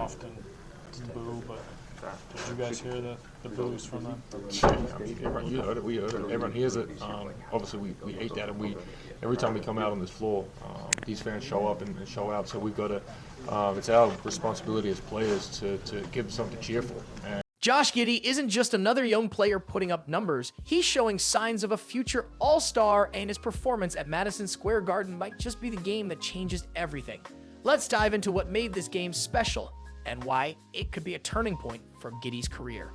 often boo, but did you guys hear the boos from them? I mean, you heard it, we heard it, everyone hears it. Obviously, we hate that, and every time we come out on this floor, these fans show up and show out. So we've got to. It's our responsibility as players to give them something cheerful. Josh Giddey isn't just another young player putting up numbers. He's showing signs of a future all-star, and his performance at Madison Square Garden might just be the game that changes everything. Let's dive into what made this game special and why it could be a turning point for Giddey's career.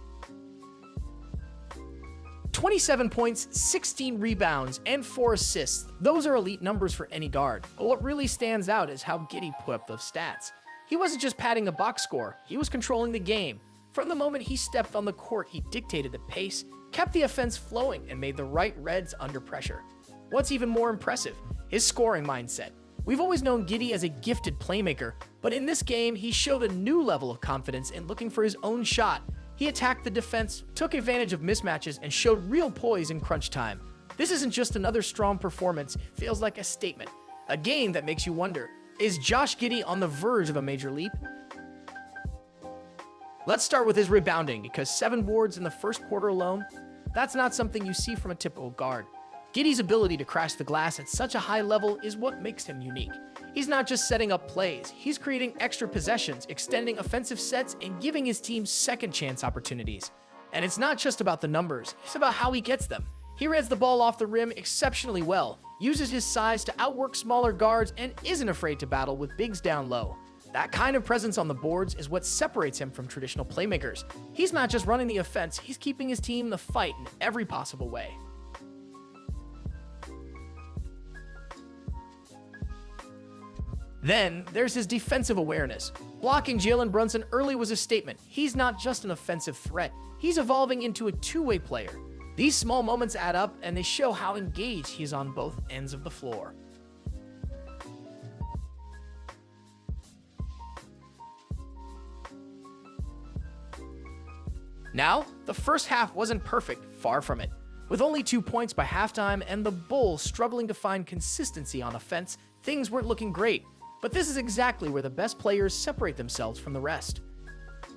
27 points, 16 rebounds, and 4 assists. Those are elite numbers for any guard. But what really stands out is how Giddey put up those stats. He wasn't just padding the box score, he was controlling the game. From the moment he stepped on the court, he dictated the pace, kept the offense flowing, and made the right reads under pressure. What's even more impressive? His scoring mindset. We've always known Giddey as a gifted playmaker, but in this game, he showed a new level of confidence in looking for his own shot. He attacked the defense, took advantage of mismatches, and showed real poise in crunch time. This isn't just another strong performance, it feels like a statement. A game that makes you wonder, is Josh Giddey on the verge of a major leap? Let's start with his rebounding, because 7 boards in the first quarter alone, that's not something you see from a typical guard. Giddey's ability to crash the glass at such a high level is what makes him unique. He's not just setting up plays, he's creating extra possessions, extending offensive sets, and giving his team second chance opportunities. And it's not just about the numbers, it's about how he gets them. He reads the ball off the rim exceptionally well, uses his size to outwork smaller guards, and isn't afraid to battle with bigs down low. That kind of presence on the boards is what separates him from traditional playmakers. He's not just running the offense, he's keeping his team in the fight in every possible way. Then, there's his defensive awareness. Blocking Jalen Brunson early was a statement. He's not just an offensive threat, he's evolving into a two-way player. These small moments add up, and they show how engaged he is on both ends of the floor. Now, the first half wasn't perfect, far from it. With only 2 points by halftime and the Bulls struggling to find consistency on offense, things weren't looking great. But this is exactly where the best players separate themselves from the rest.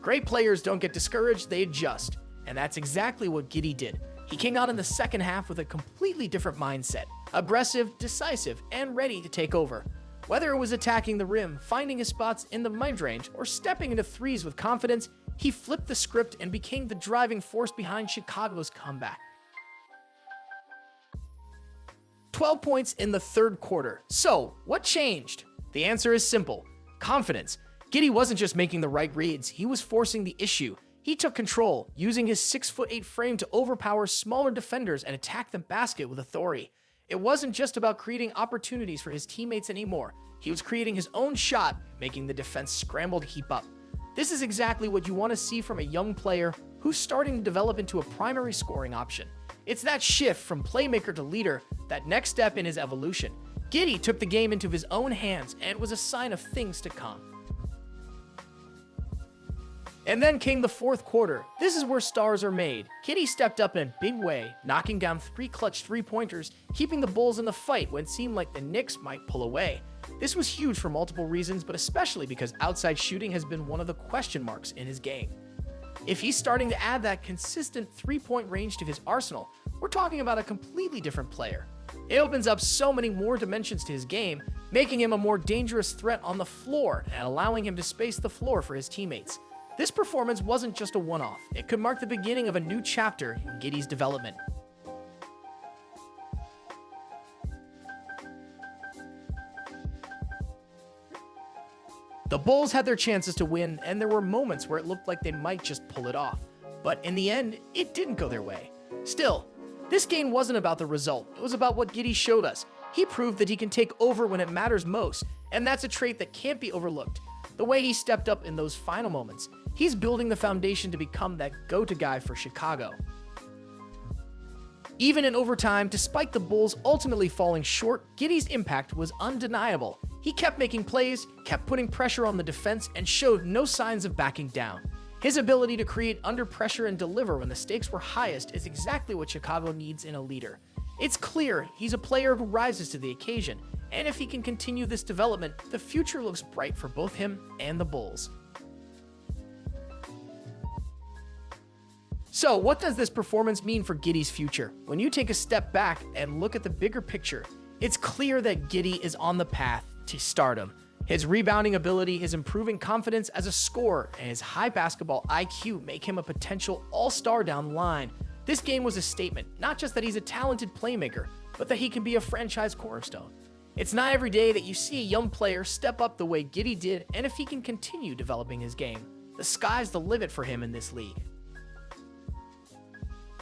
Great players don't get discouraged, they adjust. And that's exactly what Giddey did. He came out in the second half with a completely different mindset. Aggressive, decisive, and ready to take over. Whether it was attacking the rim, finding his spots in the mid-range, or stepping into threes with confidence, he flipped the script and became the driving force behind Chicago's comeback. 12 points in the third quarter. So, what changed? The answer is simple: confidence. Giddey wasn't just making the right reads, he was forcing the issue. He took control, using his 6'8" frame to overpower smaller defenders and attack the basket with authority. It wasn't just about creating opportunities for his teammates anymore. He was creating his own shot, making the defense scramble to keep up. This is exactly what you want to see from a young player who's starting to develop into a primary scoring option. It's that shift from playmaker to leader, that next step in his evolution. Giddey took the game into his own hands, and it was a sign of things to come. And then came the fourth quarter. This is where stars are made. Giddey stepped up in a big way, knocking down 3 clutch three-pointers, keeping the Bulls in the fight when it seemed like the Knicks might pull away. This was huge for multiple reasons, but especially because outside shooting has been one of the question marks in his game. If he's starting to add that consistent three-point range to his arsenal, we're talking about a completely different player. It opens up so many more dimensions to his game, making him a more dangerous threat on the floor and allowing him to space the floor for his teammates. This performance wasn't just a one-off, it could mark the beginning of a new chapter in Giddey's development. The Bulls had their chances to win, and there were moments where it looked like they might just pull it off. But in the end, it didn't go their way. Still, this game wasn't about the result, it was about what Giddey showed us. He proved that he can take over when it matters most, and that's a trait that can't be overlooked. The way he stepped up in those final moments, he's building the foundation to become that go-to guy for Chicago. Even in overtime, despite the Bulls ultimately falling short, Giddey's impact was undeniable. He kept making plays, kept putting pressure on the defense, and showed no signs of backing down. His ability to create under pressure and deliver when the stakes were highest is exactly what Chicago needs in a leader. It's clear he's a player who rises to the occasion, and if he can continue this development, the future looks bright for both him and the Bulls. So, what does this performance mean for Giddey's future? When you take a step back and look at the bigger picture, it's clear that Giddey is on the path to stardom. His rebounding ability, his improving confidence as a scorer, and his high basketball IQ make him a potential all-star down the line. This game was a statement, not just that he's a talented playmaker, but that he can be a franchise cornerstone. It's not every day that you see a young player step up the way Giddey did, and if he can continue developing his game, the sky's the limit for him in this league.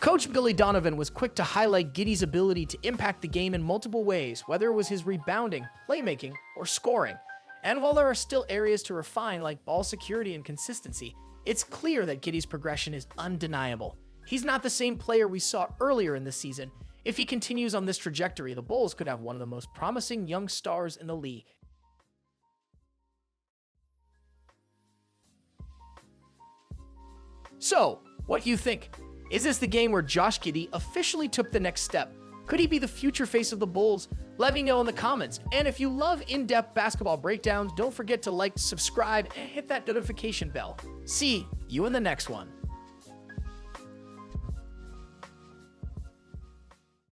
Coach Billy Donovan was quick to highlight Giddey's ability to impact the game in multiple ways, whether it was his rebounding, playmaking, or scoring. And while there are still areas to refine like ball security and consistency, it's clear that Giddey's progression is undeniable. He's not the same player we saw earlier in the season. If he continues on this trajectory, the Bulls could have one of the most promising young stars in the league. So, what do you think? Is this the game where Josh Giddey officially took the next step? Could he be the future face of the Bulls? Let me know in the comments. And if you love in-depth basketball breakdowns, don't forget to like, subscribe, and hit that notification bell. See you in the next one.